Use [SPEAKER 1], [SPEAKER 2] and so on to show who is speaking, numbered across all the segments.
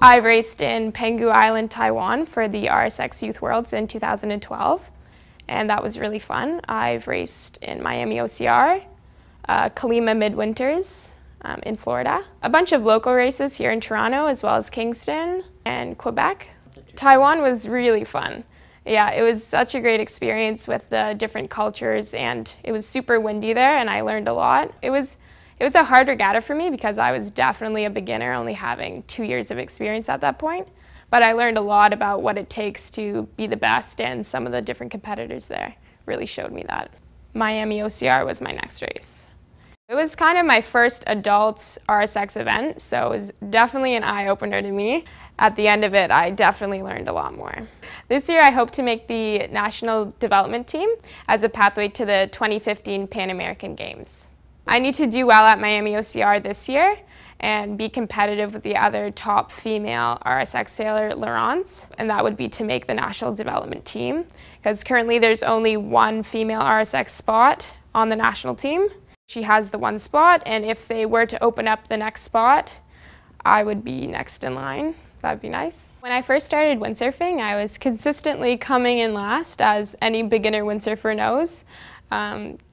[SPEAKER 1] I raced in Penghu Island, Taiwan for the RSX Youth Worlds in 2012, and that was really fun. I've raced in Miami OCR, Colima Midwinters in Florida, a bunch of local races here in Toronto as well as Kingston and Quebec. Taiwan was really fun. Yeah, it was such a great experience with the different cultures, and it was super windy there and I learned a lot. It was a hard regatta for me because I was definitely a beginner, only having 2 years of experience at that point. But I learned a lot about what it takes to be the best, and some of the different competitors there really showed me that. Miami OCR was my next race. It was kind of my first adult RSX event, so it was definitely an eye-opener to me. At the end of it, I definitely learned a lot more. This year, I hope to make the National Development Team as a pathway to the 2015 Pan American Games. I need to do well at Miami OCR this year and be competitive with the other top female RSX sailor, Laurence, and that would be to make the National Development Team, because currently there's only one female RSX spot on the national team. She has the one spot, and if they were to open up the next spot, I would be next in line. That'd be nice. When I first started windsurfing, I was consistently coming in last, as any beginner windsurfer knows.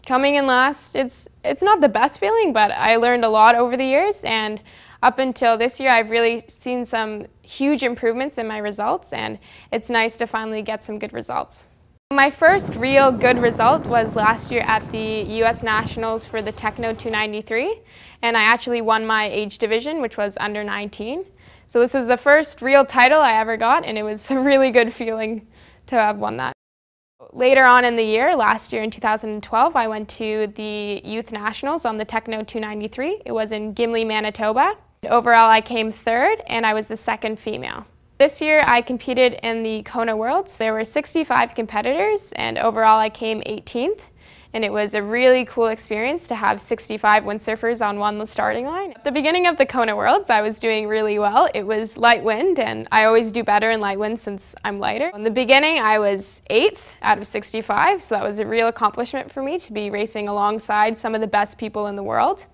[SPEAKER 1] Coming in last, it's not the best feeling, but I learned a lot over the years, and up until this year, I've really seen some huge improvements in my results, and it's nice to finally get some good results. My first real good result was last year at the US Nationals for the Techno 293, and I actually won my age division, which was under 19. So this was the first real title I ever got, and it was a really good feeling to have won that. Later on in the year, last year in 2012, I went to the Youth Nationals on the Techno 293. It was in Gimli, Manitoba. Overall, I came third, and I was the second female. This year, I competed in the Kona Worlds. There were 65 competitors, and overall, I came 18th. And it was a really cool experience to have 65 windsurfers on one starting line. At the beginning of the Kona Worlds, I was doing really well. It was light wind, and I always do better in light wind since I'm lighter. In the beginning, I was 8th out of 65, so that was a real accomplishment for me to be racing alongside some of the best people in the world.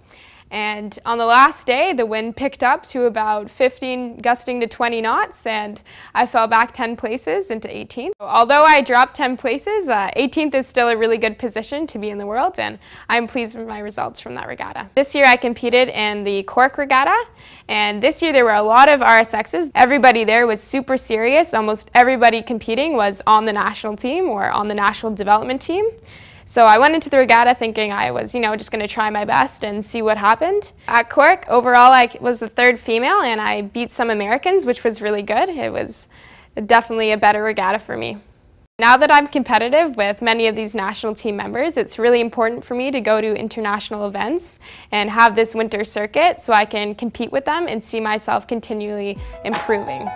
[SPEAKER 1] And on the last day, the wind picked up to about 15, gusting to 20 knots, and I fell back 10 places into 18th. Although I dropped 10 places, 18th is still a really good position to be in the world, and I'm pleased with my results from that regatta. This year I competed in the Cork Regatta, and this year there were a lot of RSXs. Everybody there was super serious. Almost everybody competing was on the national team or on the national development team. So I went into the regatta thinking I was, just going to try my best and see what happened. At Cork, overall, I was the third female, and I beat some Americans, which was really good. It was definitely a better regatta for me. Now that I'm competitive with many of these national team members, it's really important for me to go to international events and have this winter circuit so I can compete with them and see myself continually improving.